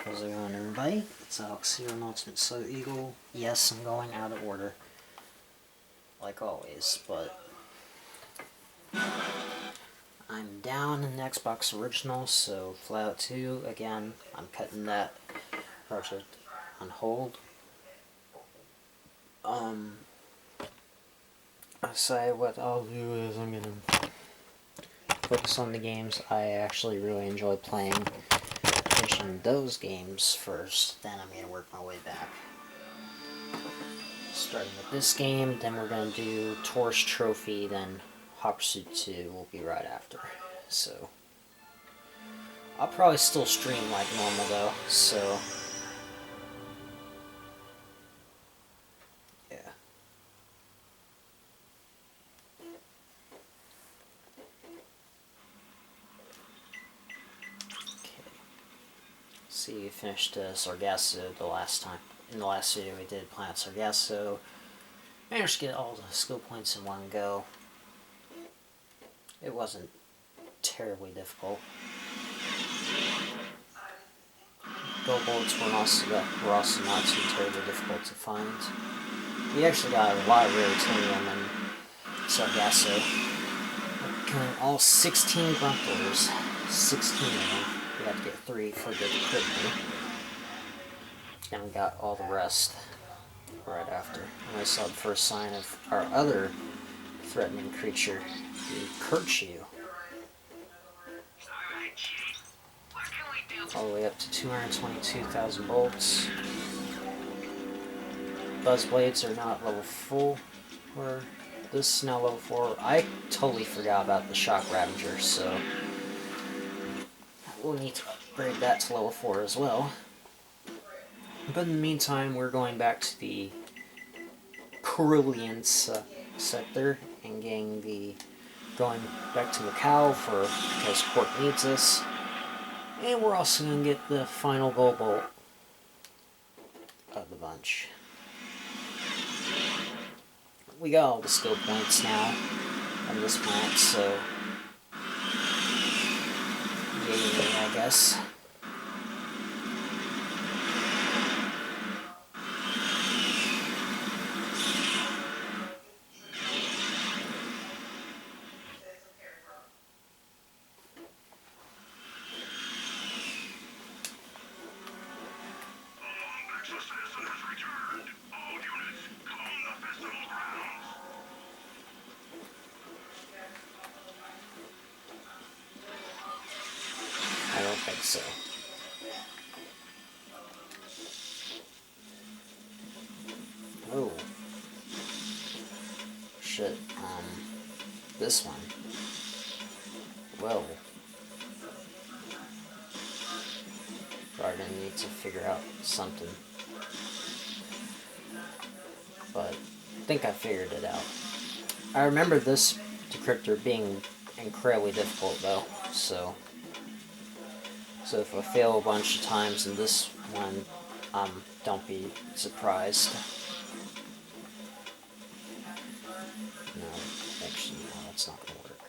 How's it going, everybody? It's Alex here, Ultimate Slow Eagle. Yes, I'm going out of order, like always, but I'm down in Xbox Original, so Fallout 2, again, I'm cutting that project on hold. I say what I'll do is I'm gonna focus on the games I actually really enjoy playing. Finishing those games first, then I'm going to work my way back. Starting with this game, then we're going to do Tourist Trophy, then Hot Pursuit 2 will be right after. So, I'll probably still stream like normal though, so yeah. See, we finished Sargasso the last time. In the last video we did Planet Sargasso. Managed to get all the skill points in one go. It wasn't terribly difficult. Gold bullets were also not too terribly difficult to find. We actually got a lot of rare titanium in Sargasso. Killing all 16 grumplers. 16 of them. We had to get 3 for the crit. And we got all the rest right after. And I saw the first sign of our other threatening creature, the Kerchu. All the way up to 222,000 bolts. Buzz blades are not level 4. Or this is now level 4. I totally forgot about the Shock Ravager, so we'll need to upgrade that to level 4 as well. But in the meantime, we're going back to the Carillion sector and going back to Macau because Cork needs us. And we're also going to get the final gold bolt of the bunch. We got all the skill points now on this planet, so yay, I guess. I don't think so. Oh. Shit, this one. Whoa. Probably gonna need to figure out something. But I think I figured it out. I remember this decryptor being incredibly difficult though, so if I fail a bunch of times in this one, don't be surprised. No, actually, no, that's not gonna work.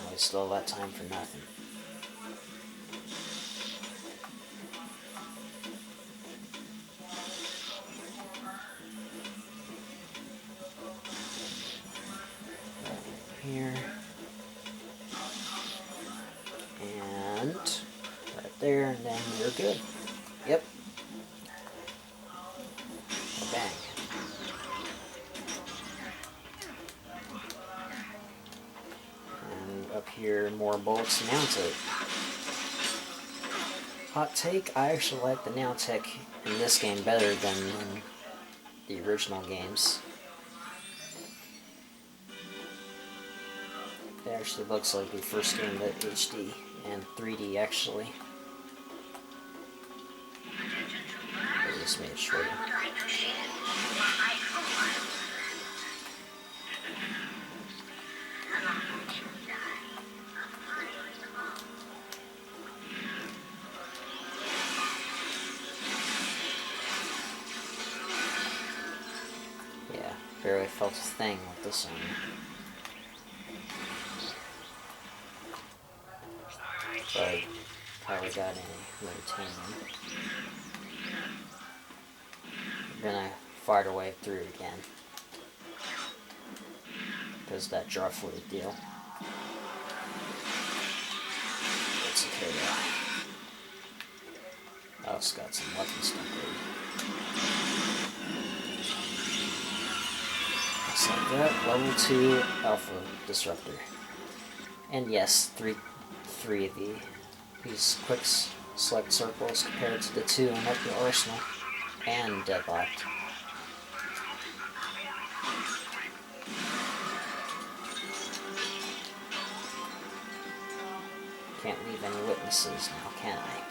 I wasted all that time for nothing. Here. And right there, and then you're good. Yep. Bang. And up here, more bullets to mount it. Hot take, I actually like the nanotech in this game better than in the original games. It actually looks like the first game that HD and 3D actually. I just made it shorter. Yeah, barely felt a thing with this one. But Probably got any rotating. Then I fired away through it again. Because that draw fluid deal. It's okay though. I also got some weapon stuff ready. Just like that, level 2 Alpha Disruptor. And yes, three of these quick select circles compared to the 2 in the arsenal and deadlocked. Can't leave any witnesses now, can I?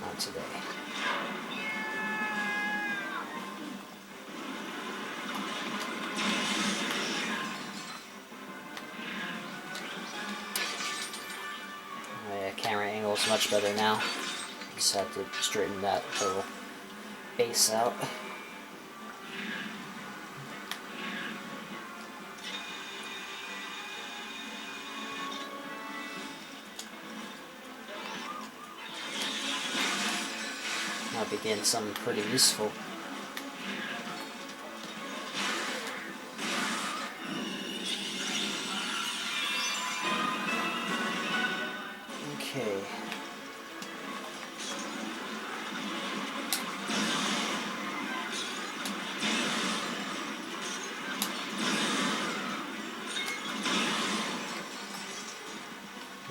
Not today. My camera angle is much better now. Just have to straighten that little base out. Might be getting something pretty useful. Okay.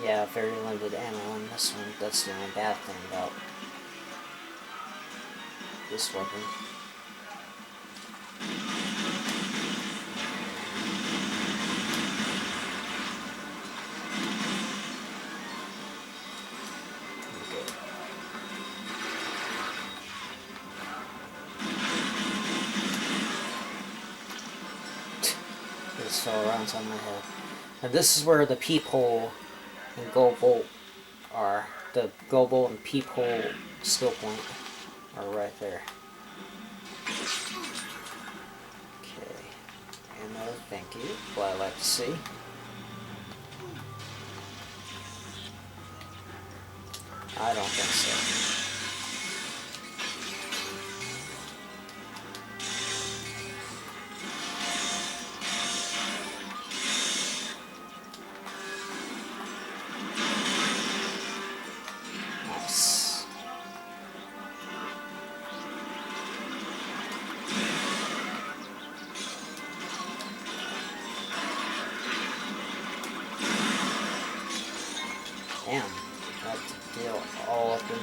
Yeah, very limited ammo in this one. That's the only bad thing about this weapon. Okay. This fell around on my head. And this is where the peephole and gold bolt are. The gold bolt and peephole skill point are right there. Okay. Ammo, thank you. What I like to see. I don't think so. Nice. Damn. That's a deal all up in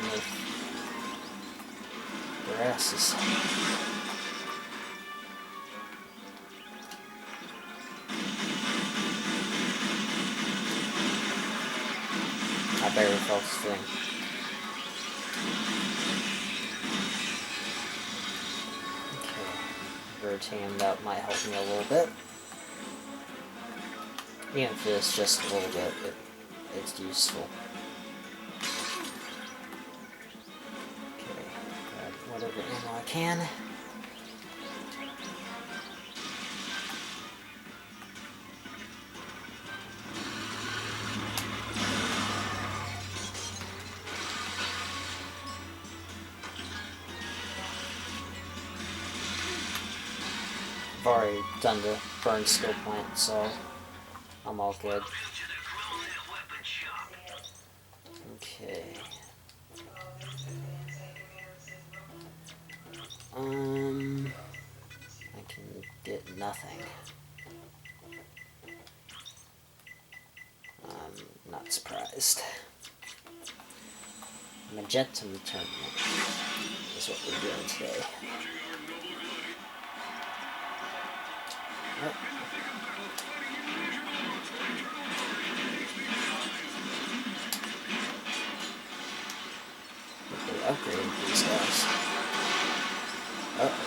their asses. I barely felt this thing. Okay. Rotating that might help me a little bit. Even if it's just a little bit, it's useful. Okay, grab whatever ammo I can. I've already done the burn skill point, so I'm all good. Okay. I can get nothing. I'm not surprised. Magenta tournament is what we're doing today. Yep. They upgraded these guys. Uh-oh.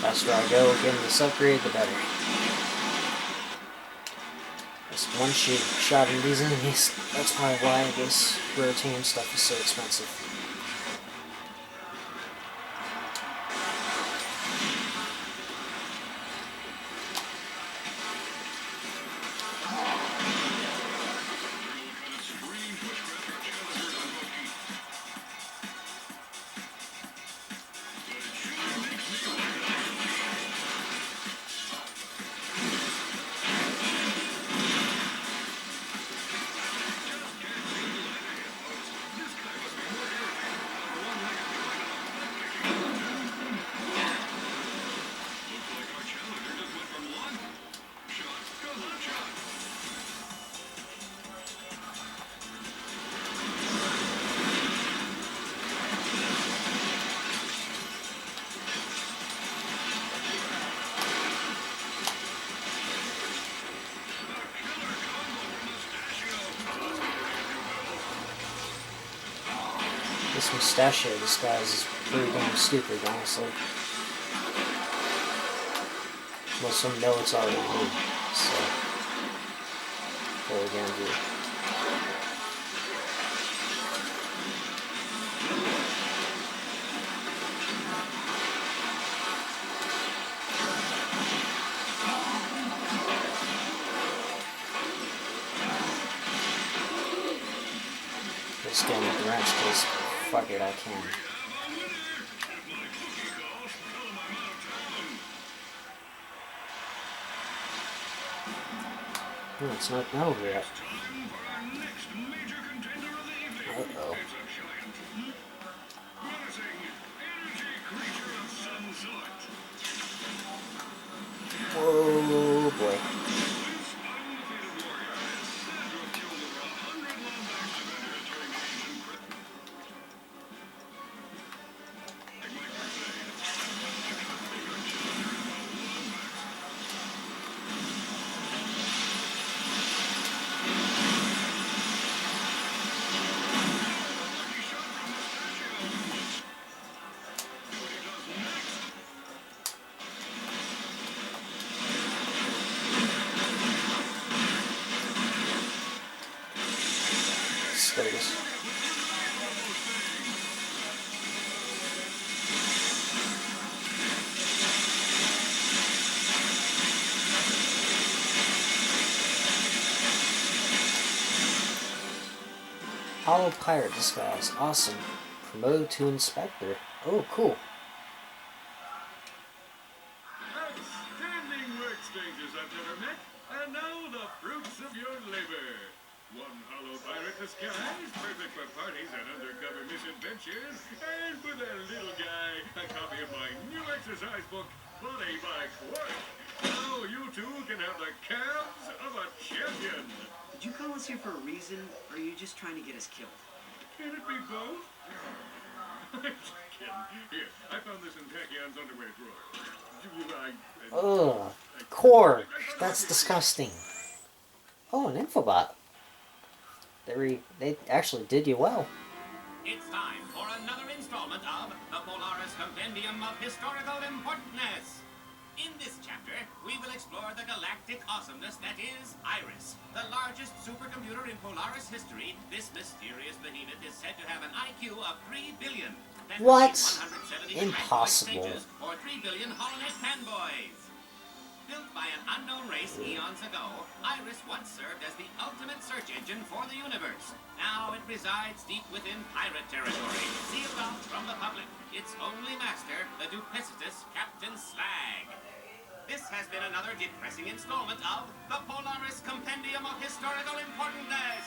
faster I go getting this upgrade, the better. Just one shot in these enemies. That's probably why this rotating stuff is so expensive. This mustachio disguise is pretty damn stupid, honestly. Most of them know it's already me, so what are we gonna do? Just getting with the wrench because fuck it, I can. Oh, it's not over yet. Uh-oh. Oh boy. Status. Hollow pirate disguise. Awesome. Promoted to inspector. Oh, cool. Outstanding work, strangers I've never met, and now the fruits of your labor. One hollow pirate disguise, perfect for parties and undercover misadventures, and for that little guy, a copy of my new exercise book, Body by Quark. Now you two can have the calves of a champion. Did you call us here for a reason, or are you just trying to get us killed? Can it be both? I'm just kidding. Here, I found this in Tachion's underwear drawer. Ugh. Core. That's disgusting. Oh, an infobot. They actually did you well. It's time for another installment of the Polaris Compendium of Historical Importance. In this chapter, we will explore the galactic awesomeness that is Iris. The largest supercomputer in Polaris history, this mysterious behemoth is said to have an IQ of 3 billion. That What? would be 170 Impossible. stages, or 3 billion holonet fanboys. Built by an unknown race eons ago, Iris once served as the ultimate search engine for the universe. Now it resides deep within pirate territory, sealed off from the public. Its only master, the duplicitous Captain Slag. This has been another depressing installment of the Polaris Compendium of Historical Importance.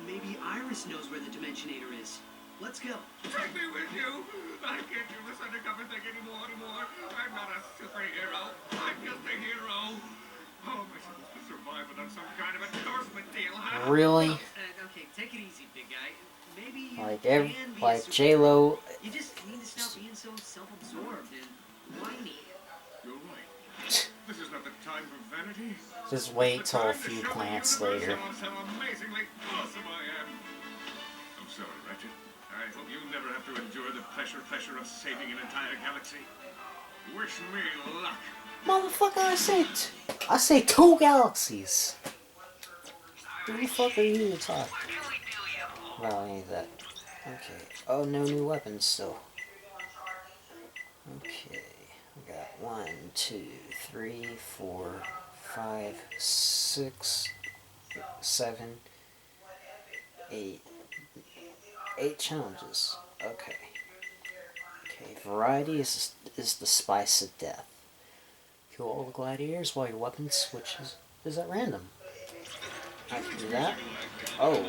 Maybe Iris knows where the Dimensionator is. Let's go. Take me with you. I can't do this undercover thing anymore. I'm not a superhero. I'm just a hero. How am I supposed to survive without some kind of endorsement deal, huh? Really? Okay, take it easy, big guy. Maybe you Like can be a J-Lo. You just need to stop being so self-absorbed and whiny. You're right. This is not the time for vanity. Just wait till a few plants later. How amazingly awesome I am. I'm sorry, Ratchet. I hope you never have to endure the pleasure of saving an entire galaxy. Wish me luck. Motherfucker, I say 2 galaxies. Who the fuck are you to talk about any of that? Okay. Oh, no new weapons still. Okay. We got 1, 2, 3, 4, 5, 6, 7, 8. 8 challenges. Okay. Okay. Variety is the spice of death. Kill all the gladiators while your weapon switches is at random. I can do that. Oh.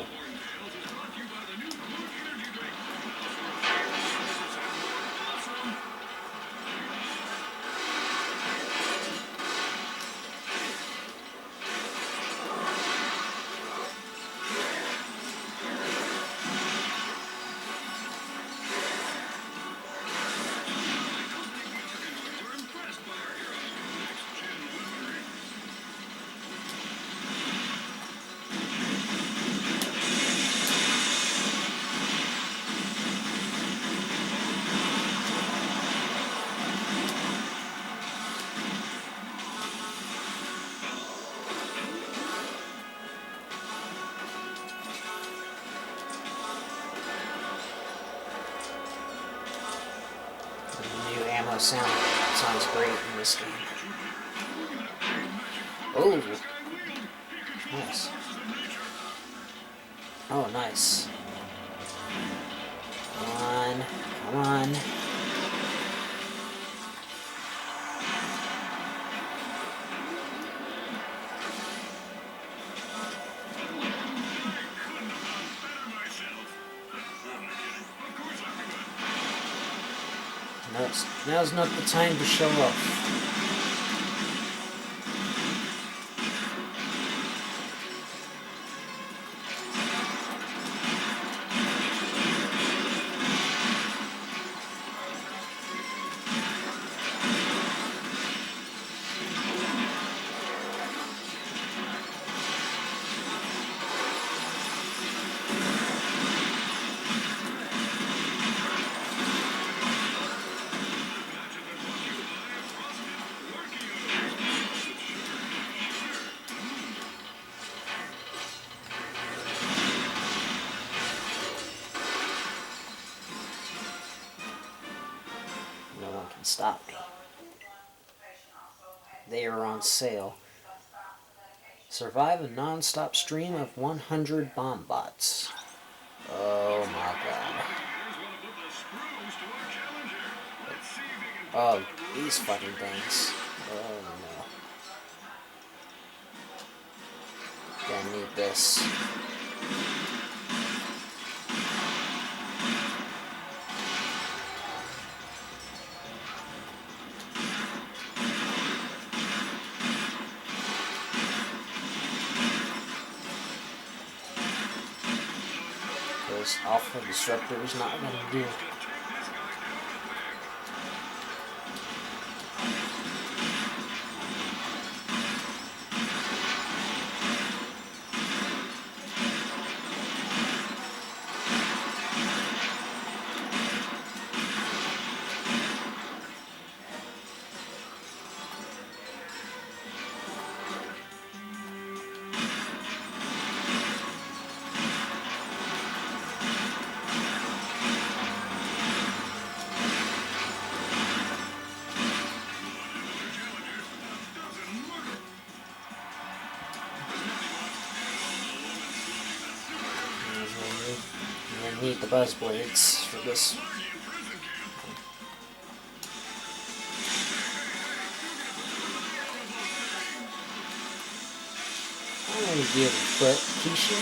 The new ammo sounds great in this game. Oh, nice. Oh, nice. Come on, come on. Now's not the time to show off. No one can stop me. They are on sale. Survive a non-stop stream of 100 bomb bots. Oh my god. Oh, these fucking things. Oh no. Gonna need this. Because Alpha Disruptor is not gonna do. And need the buzz blades for this. I'm gonna give it a foot, Keisha.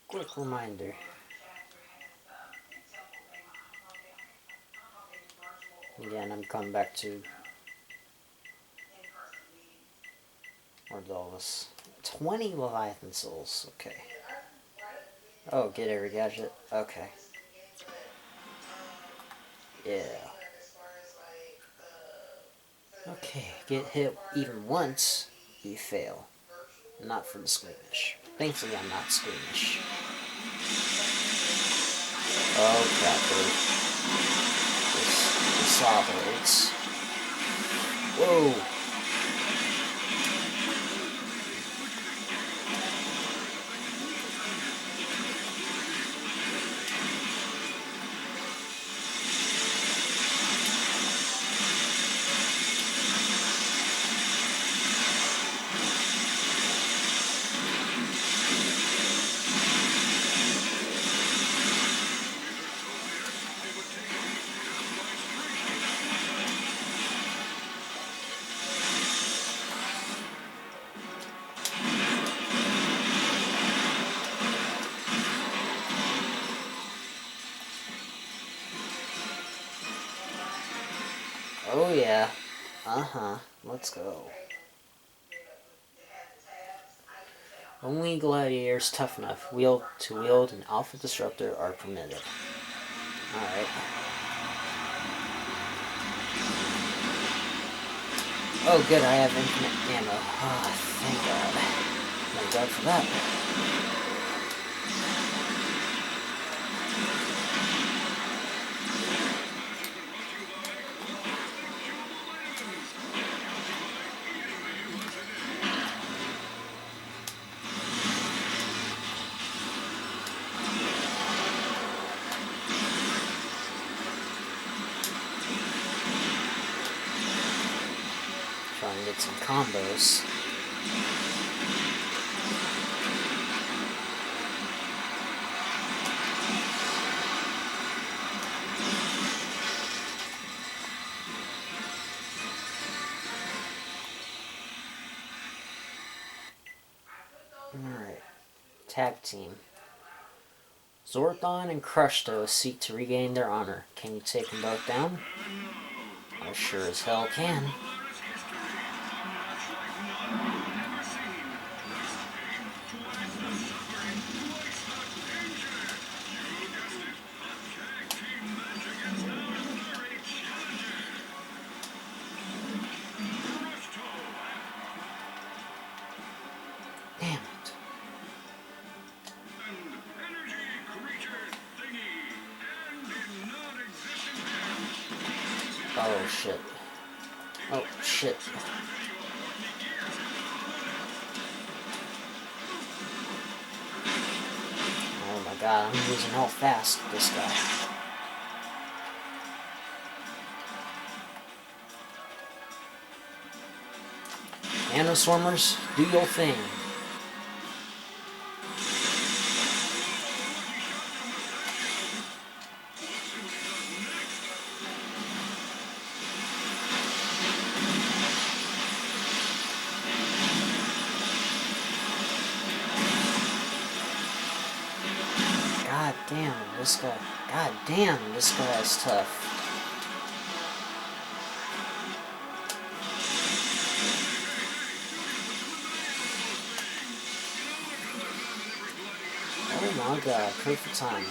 Quick reminder. Again, I'm coming back to where's all this? 20 Leviathan souls. Okay. Oh, get every gadget. Okay. Yeah. Okay, get hit even once, you fail. Not for the squeamish. Thankfully, I'm not squeamish. Oh crap, dude. The saw blades. Whoa! Oh yeah. Uh-huh. Let's go. Only gladiators tough enough to wield an alpha disruptor are permitted. Alright. Oh good, I have infinite ammo. Ah, thank God. Thank God for that. Try and get some combos. Alright. Tag team. Zorthon and Crushto seek to regain their honor. Can you take them both down? I sure as hell can. Damn it. Oh shit. Oh shit. Oh my god, I'm losing health fast, this guy. Nanoswarmers, do your thing. God damn, this guy. God damn, this guy is tough. Oh my god, perfect timing.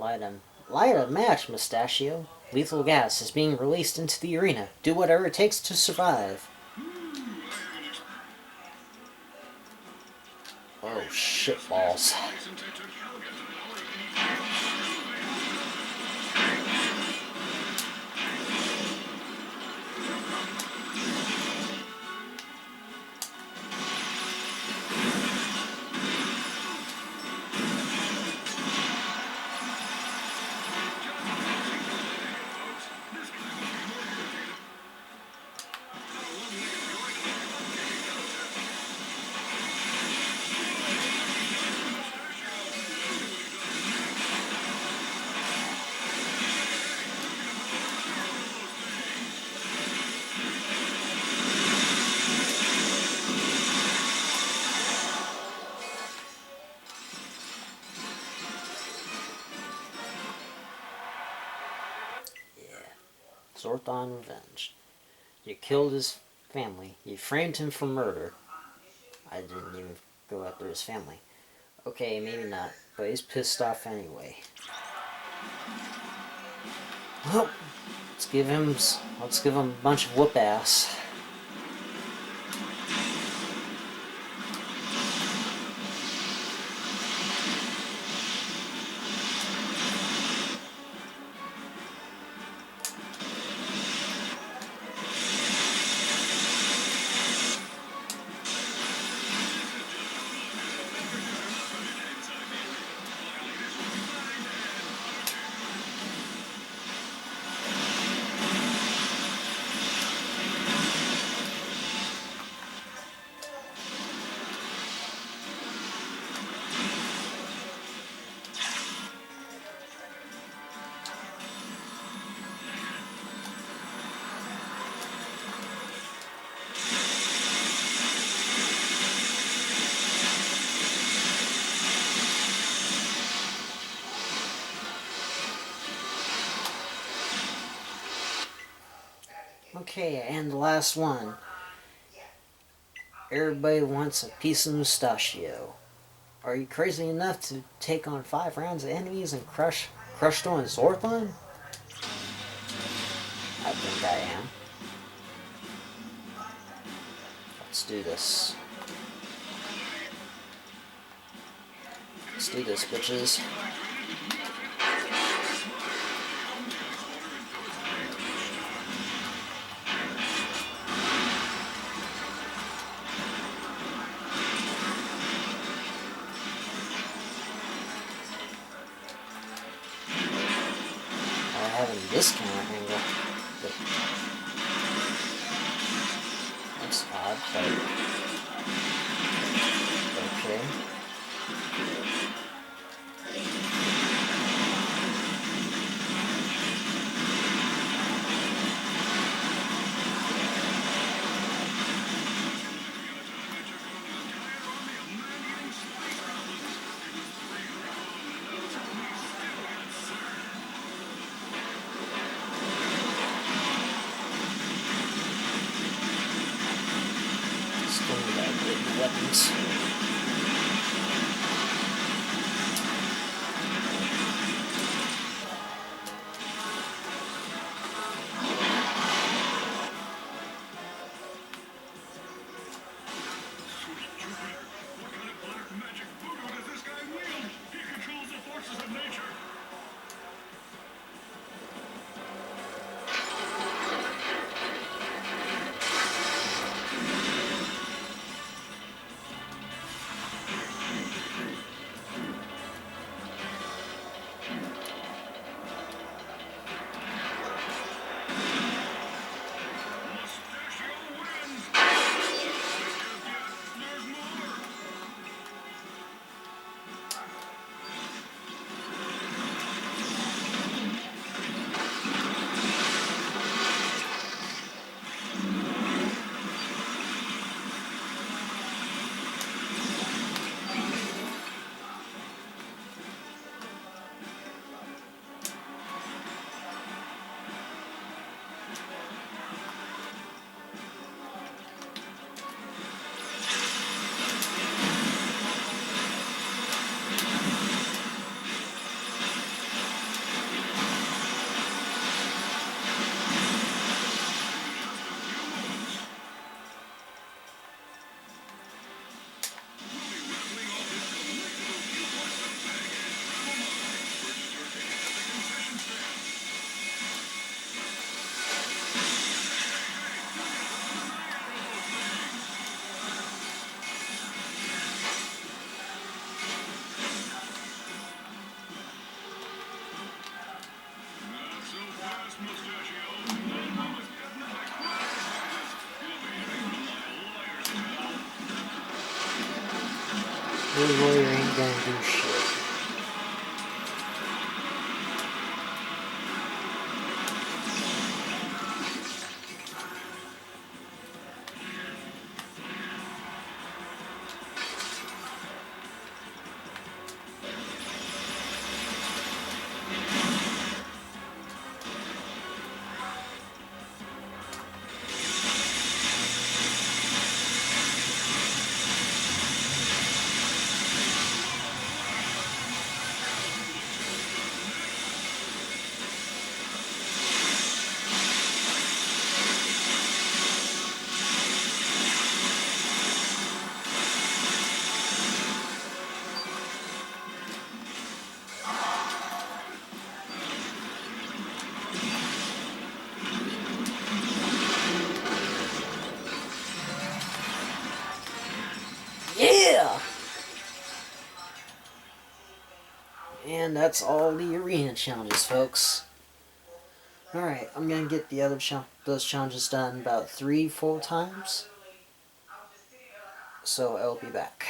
Light a match, Mustachio. Lethal gas is being released into the arena. Do whatever it takes to survive. Oh, shit balls. Zorthon Revenge. You killed his family. You framed him for murder. I didn't even go after his family. Okay, maybe not, but he's pissed off anyway. Well, let's give him a bunch of whoop ass. Okay, and the last one. Everybody wants a piece of Mustachio. Are you crazy enough to take on 5 rounds of enemies and crush on Zorthon? I think I am. Let's do this. Let's do this, bitches. Having this camera angle, but that's odd, but okay. Weapons. Your lawyer ain't gonna do shit. Yeah! And that's all the arena challenges, folks. Alright, I'm gonna get the other those challenges done about 3 full times. So I'll be back.